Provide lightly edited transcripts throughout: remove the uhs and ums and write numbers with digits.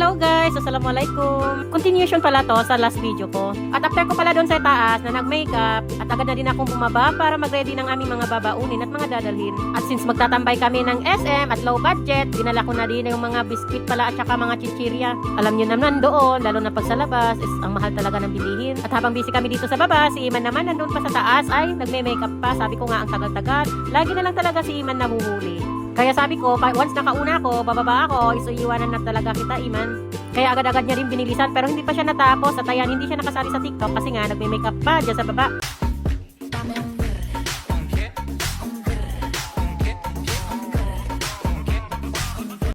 Hello guys! Assalamualaikum! Continuation pala to sa last video ko. At after ko pala doon sa taas na nag-makeup at agad na din akong bumaba para mag-ready ng aming mga babaunin at mga dadalhin. At since magtatambay kami ng SM at low budget, dinala ko na din yung mga biskwit pala at saka mga chichirya. Alam nyo naman doon, lalo na pag sa labas, is ang mahal talaga ng bilihin. At habang busy kami dito sa baba, si Iman naman nandun pa sa taas ay nagme-makeup pa. Sabi ko nga ang tagal-tagal. Lagi na lang talaga si Iman nahuhuli. Kaya sabi ko, once nakauna ko, bababa ako, iiwanan na talaga kita, Iman. Kaya agad-agad niya rin binilisan, pero hindi pa siya natapos. At ayan, hindi siya nakasali sa TikTok kasi nga nagme-makeup pa dyan sa baba.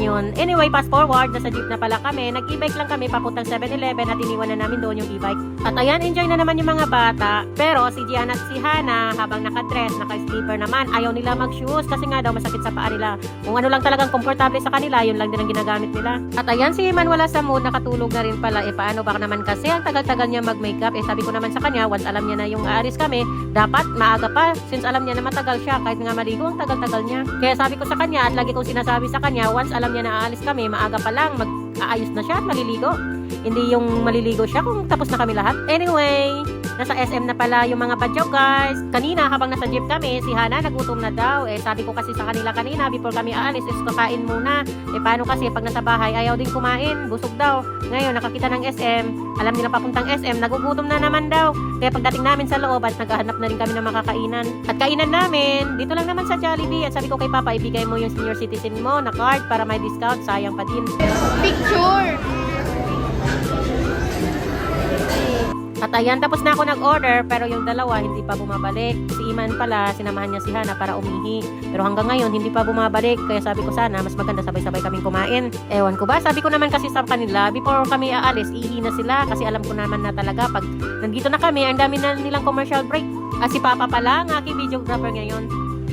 Yun. Anyway, fast forward, nasa jeep na pala kami. Nag-e-bike lang kami papuntang 7-Eleven at iniwan na namin doon yung e-bike. At ayan, enjoy na naman yung mga bata. Pero si Gianna at si Hana, habang nakadress, naka-sleeper naman, ayaw nila mag-shoes kasi nga daw masakit sa paa nila. Kung ano lang talagang komportable sa kanila, yun lang din ang ginagamit nila. At ayan, si Iman wala sa mood, nakatulog na rin pala. Paano ba naman kasi ang tagal-tagal niya mag-makeup? Sabi ko naman sa kanya, once alam niya na yung aalis kami, dapat maaga pa. Since alam niya na matagal siya, kahit nga maligo, ang tagal-tagal niya. Kaya sabi ko sa kanya, at lagi kong sinasabi sa kanya, once alam niya na aalis kami, maaga pa lang, mag-aayos na siya at maliligo. Hindi yung maliligo siya kung tapos na kami lahat. Anyway, nasa SM na pala yung mga badyaw guys. Kanina habang nasa jeep kami, si Hana nagutom na daw. Sabi ko kasi sa kanila kanina, before kami aalis, is kakain muna. Paano kasi pag nasa bahay, ayaw din kumain, busog daw. Ngayon, nakakita ng SM, alam nila papuntang SM, nagugutom na naman daw. Kaya pagdating namin sa loob at naghahanap na rin kami ng makakainan. At kainan namin, dito lang naman sa Jollibee. At sabi ko kay Papa, ibigay mo yung senior citizen mo na card para may discount, sayang pa din. Picture! At ayan, tapos na ako nag-order, pero yung dalawa hindi pa bumabalik. Si Iman pala, sinamahan niya si Hana para umihi. Pero hanggang ngayon, hindi pa bumabalik. Kaya sabi ko sana, mas maganda sabay-sabay kaming kumain. Ewan ko ba, sabi ko naman kasi sa kanila, before kami aalis, ihi na sila. Kasi alam ko naman na talaga, pag nandito na kami, ang dami na nilang commercial break. At si Papa pala, ang aking videographer ngayon.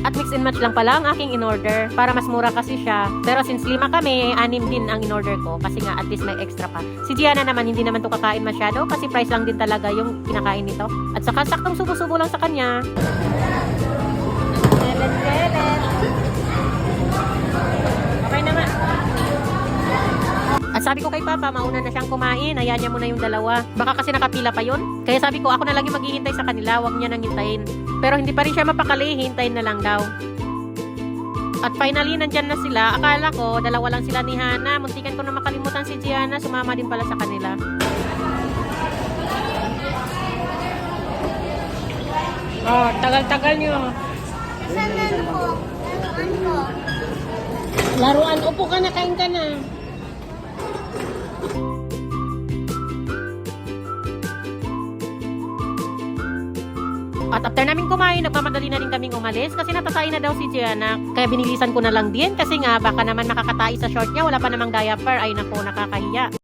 At mix and match lang pala ang aking in-order para mas mura kasi siya. Pero since 5 kami, 6 din ang in-order ko kasi nga at least may extra pa. Si Gianna naman hindi naman to kakain masyado kasi price lang din talaga yung kinakain nito. At saka saktong subo-subo lang sa kanya. Okay na nga. At sabi ko kay Papa, mauna na siyang kumain, hayaan niya muna yung dalawa. Baka kasi nakapila pa yun. Kaya sabi ko, ako na lang yung maghihintay sa kanila, huwag niya nang hintayin. Pero hindi pa rin siya mapakali, hintayin na lang daw. At finally, nandyan na sila. Akala ko, dalawa lang sila ni Hana. Muntikan ko na makalimutan si Gianna, sumama din pala sa kanila. Oh, tagal-tagal nyo. Saan na po? Laruan ko. Laruan, upo ka na, kain ka na. At after namin kumain, nagmamadali na rin kaming umalis kasi natatay na daw si Gianna. Kaya binilisan ko na lang din kasi nga baka naman makakatai sa short niya, wala pa namang diaper. Ay nako, nakakahiya.